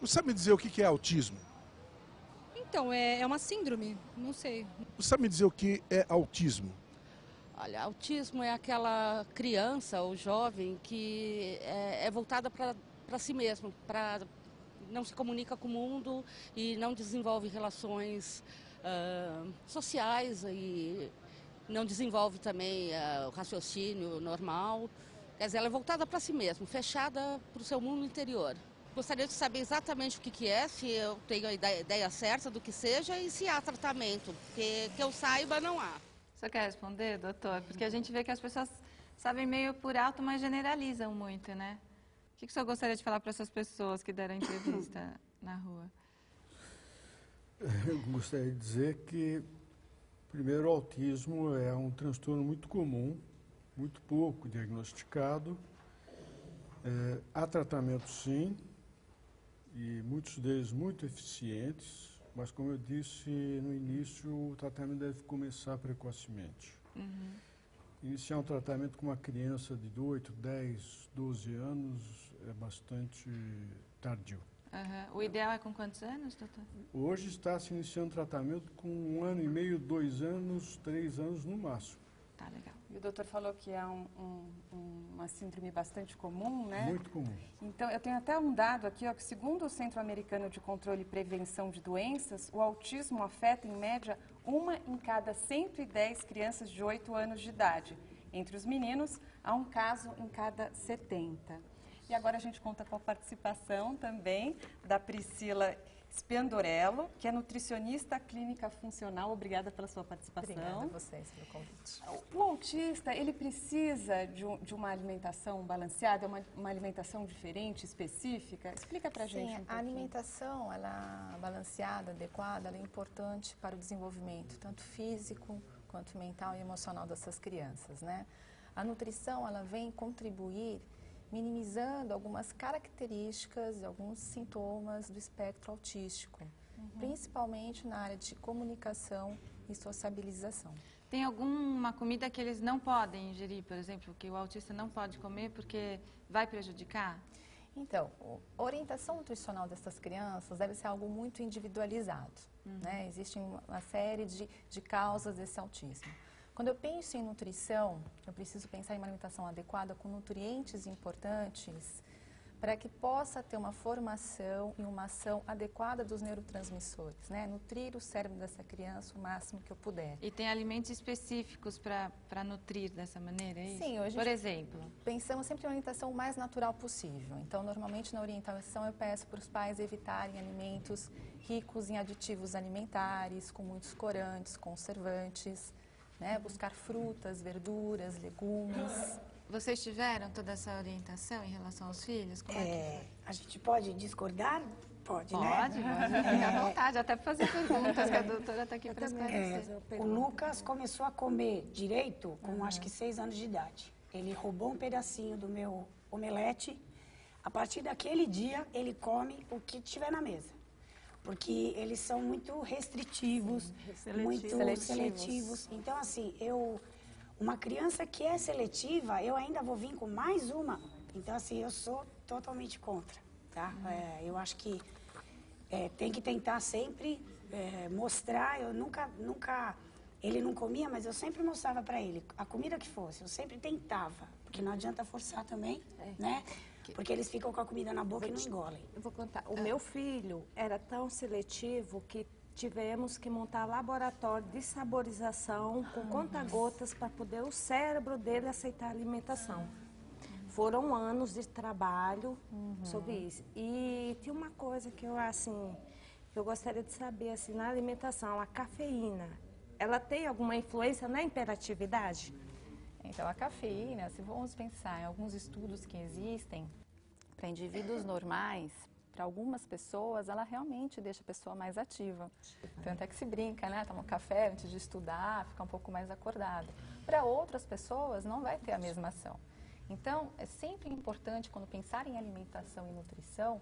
Você sabe me dizer o que é autismo? Então, é uma síndrome, não sei. Você sabe me dizer o que é autismo? Olha, autismo é aquela criança ou jovem que é voltada para si mesmo, não se comunica com o mundo e não desenvolve relações sociais e não desenvolve também o raciocínio normal. Quer dizer, ela é voltada para si mesma, fechada para o seu mundo interior. Gostaria de saber exatamente o que é, se eu tenho a ideia certa do que seja e se há tratamento, porque que eu saiba não há. Você quer responder, doutor? Porque a gente vê que as pessoas sabem meio por alto, mas generalizam muito, né? O que o senhor gostaria de falar para essas pessoas que deram entrevista na rua? Eu gostaria de dizer que, primeiro, o autismo é um transtorno muito comum, muito pouco diagnosticado. Há tratamento, sim, e muitos deles muito eficientes, mas, como eu disse no início, o tratamento deve começar precocemente. Iniciar um tratamento com uma criança de 8, 10, 12 anos é bastante tardio. O ideal é com quantos anos, doutor? Hoje está se iniciando tratamento com 1 ano e meio, 2 anos, 3 anos no máximo. Tá, legal. E o doutor falou que é uma síndrome bastante comum, né? Muito comum. Então, eu tenho até um dado aqui, ó, que segundo o Centro Americano de Controle e Prevenção de Doenças, o autismo afeta, em média, 1 em cada 110 crianças de 8 anos de idade. Entre os meninos, há um caso em cada 70. E agora a gente conta com a participação também da Priscila Spiandorello, que é nutricionista clínica funcional. Obrigada pela sua participação. Obrigada a vocês pelo convite. O autista, ele precisa de uma alimentação balanceada, uma alimentação diferente, específica? Explica pra gente um pouquinho. A alimentação, ela balanceada, adequada, ela é importante para o desenvolvimento, tanto físico quanto mental e emocional dessas crianças, né? A nutrição, ela vem contribuir minimizando algumas características e alguns sintomas do espectro autístico, principalmente na área de comunicação e sociabilização. Tem alguma comida que eles não podem ingerir, por exemplo, que o autista não pode comer porque vai prejudicar? Então, a orientação nutricional dessas crianças deve ser algo muito individualizado, né? Existe uma série de causas desse autismo. Quando eu penso em nutrição, eu preciso pensar em uma alimentação adequada com nutrientes importantes para que possa ter uma formação e uma ação adequada dos neurotransmissores, né? Nutrir o cérebro dessa criança o máximo que eu puder. E tem alimentos específicos para nutrir dessa maneira, é isso? Sim, hoje por exemplo? Pensamos sempre em uma alimentação o mais natural possível. Então, normalmente na orientação eu peço para os pais evitarem alimentos ricos em aditivos alimentares, com muitos corantes, conservantes, né? Buscar frutas, verduras, legumes. Vocês tiveram toda essa orientação em relação aos filhos? Como é que foi? A gente pode discordar? Pode, Pode, né? pode ficar à vontade, até para fazer perguntas, que a doutora está aqui para esclarecer. O Lucas começou a comer direito com acho que 6 anos de idade. Ele roubou um pedacinho do meu omelete. A partir daquele dia, ele come o que tiver na mesa. Porque eles são muito restritivos, muito seletivos. Então, assim, uma criança que é seletiva, eu ainda vou vir com mais uma. Então, assim, eu sou totalmente contra, tá? Eu acho que tem que tentar sempre mostrar. Eu nunca, ele não comia, mas eu sempre mostrava para ele a comida que fosse. Eu sempre tentava, porque não adianta forçar também, né? Porque eles ficam com a comida na boca e não engolem. Eu vou contar. O meu filho era tão seletivo que tivemos que montar laboratório de saborização com conta-gotas para poder o cérebro dele aceitar a alimentação. Foram anos de trabalho sobre isso. E tinha uma coisa que eu gostaria de saber, assim, na alimentação, a cafeína, ela tem alguma influência na hiperatividade? Então, a cafeína, se vamos pensar em alguns estudos que existem, para indivíduos normais, para algumas pessoas, ela realmente deixa a pessoa mais ativa. Tanto é que se brinca, né? Toma um café antes de estudar, fica um pouco mais acordado. Para outras pessoas, não vai ter a mesma ação. Então, é sempre importante, quando pensar em alimentação e nutrição,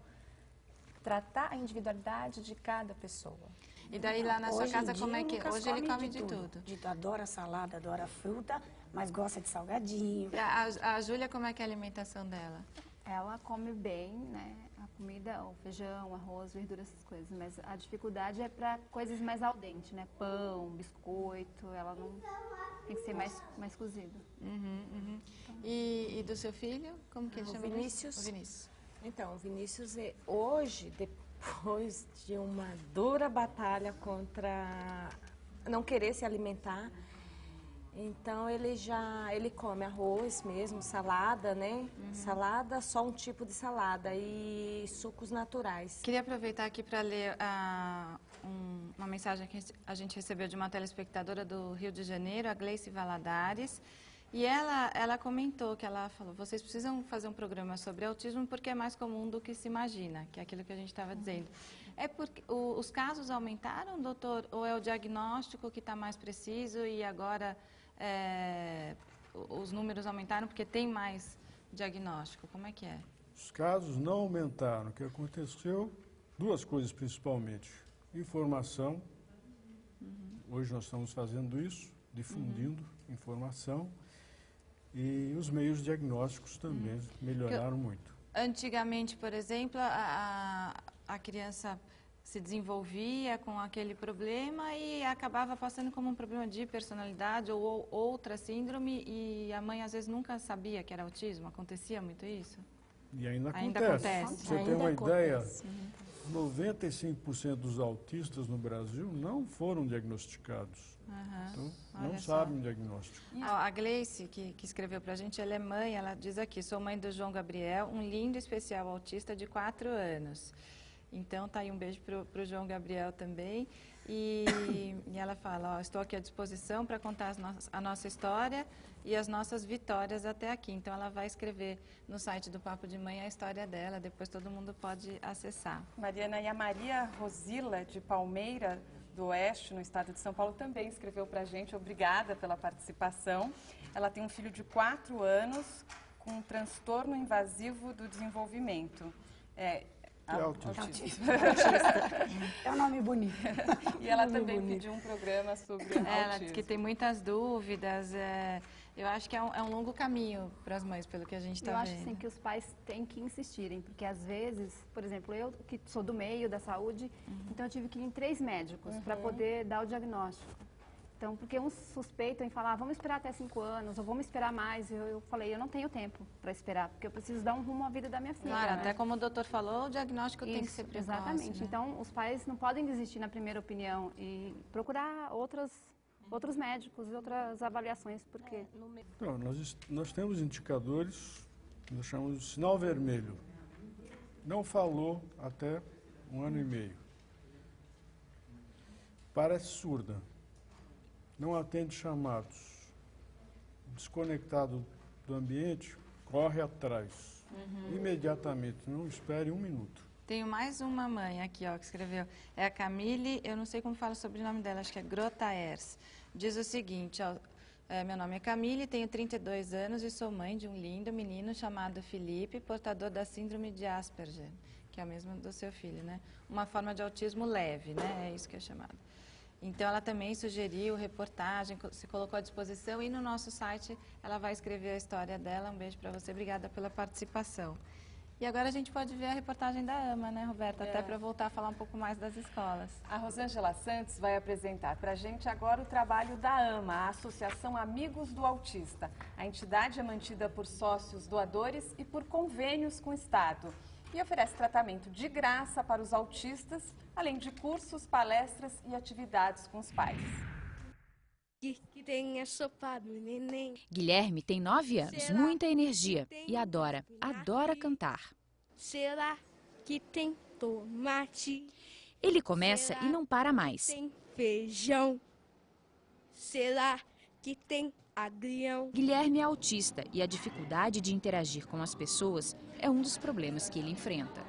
tratar a individualidade de cada pessoa. E daí lá na sua casa, como é que é? Hoje ele come de tudo. tudo. Adora salada, adora fruta, mas gosta de salgadinho. A Júlia, como é que é a alimentação dela? Ela come bem, né? A comida, o feijão, arroz, verdura, essas coisas. Mas a dificuldade é para coisas mais al dente, né? Pão, biscoito, ela não tem que ser mais cozido. E do seu filho? Como que ele chama? Vinícius. O Vinícius. Então, o Vinícius, hoje, depois de uma dura batalha contra não querer se alimentar, então ele come arroz mesmo, salada, né? Salada, só um tipo de salada e sucos naturais. Queria aproveitar aqui para ler uma mensagem que a gente recebeu de uma telespectadora do Rio de Janeiro, a Gleice Valadares. E ela comentou que ela falou, vocês precisam fazer um programa sobre autismo porque é mais comum do que se imagina, que é aquilo que a gente estava dizendo. É porque os casos aumentaram, doutor, ou é o diagnóstico que está mais preciso e agora os números aumentaram porque tem mais diagnóstico? Como é que é? Os casos não aumentaram. O que aconteceu, duas coisas principalmente. Informação, hoje nós estamos fazendo isso, difundindo informação, e os meios diagnósticos também melhoraram muito. Antigamente, por exemplo, a criança se desenvolvia com aquele problema e acabava passando como um problema de personalidade ou outra síndrome e a mãe às vezes nunca sabia que era autismo. Acontecia muito isso? E ainda Ainda acontece. acontece. Você tem uma ideia, 95% dos autistas no Brasil não foram diagnosticados. Então, não sabem o diagnóstico. A Gleice, que escreveu para a gente, ela é mãe, ela diz aqui, sou mãe do João Gabriel, um lindo especial autista de 4 anos. Então, tá aí um beijo para o João Gabriel também. E ela fala, ó, estou aqui à disposição para contar a nossa história e as nossas vitórias até aqui. Então, ela vai escrever no site do Papo de Mãe a história dela, depois todo mundo pode acessar. Mariana, e a Maria Rosila, de Palmeira do Oeste, no estado de São Paulo, também escreveu para a gente. Obrigada pela participação. Ela tem um filho de 4 anos com um transtorno invasivo do desenvolvimento. Autismo. É um nome bonito. E ela também pediu um programa sobre autismo. Ela diz que tem muitas dúvidas. Eu acho que é um longo caminho para as mães, pelo que a gente está vendo. Eu acho assim, que os pais têm que insistirem, porque às vezes, por exemplo, eu que sou do meio da saúde, então eu tive que ir em 3 médicos para poder dar o diagnóstico. Então, porque uns suspeitam em falar, vamos esperar até 5 anos, ou vamos esperar mais. Eu falei, eu não tenho tempo para esperar, porque eu preciso dar um rumo à vida da minha filha. Claro, né? até como o doutor falou, o diagnóstico tem que ser precoce. Exatamente. Né? Então, os pais não podem desistir na primeira opinião e procurar outros médicos e outras avaliações, porque... Então, nós temos indicadores que nós chamamos de sinal vermelho. Não falou até 1 ano e meio. Parece surda. Não atende chamados. Desconectado do ambiente, corre atrás. Imediatamente, não espere 1 minuto. Tenho mais uma mãe aqui, ó, que escreveu. É a Camille, eu não sei como fala o sobrenome dela, acho que é Grotaers. Diz o seguinte, ó, meu nome é Camille, tenho 32 anos e sou mãe de um lindo menino chamado Felipe, portador da síndrome de Asperger, que é o mesmo do seu filho, né? Uma forma de autismo leve, né? É isso que é chamado. Então, ela também sugeriu reportagem, se colocou à disposição e no nosso site ela vai escrever a história dela. Um beijo para você, obrigada pela participação. E agora a gente pode ver a reportagem da AMA, né, Roberta? Até para voltar a falar um pouco mais das escolas. A Rosângela Santos vai apresentar para a gente agora o trabalho da AMA, a Associação Amigos do Autista. A entidade é mantida por sócios doadores e por convênios com o Estado. E oferece tratamento de graça para os autistas, além de cursos, palestras e atividades com os pais. Guilherme tem 9 anos, muita energia e adora cantar. Será que tem tomate? Ele começa e não para mais. Tem feijão? Será que tem agrião? Guilherme é autista e a dificuldade de interagir com as pessoas é um dos problemas que ele enfrenta.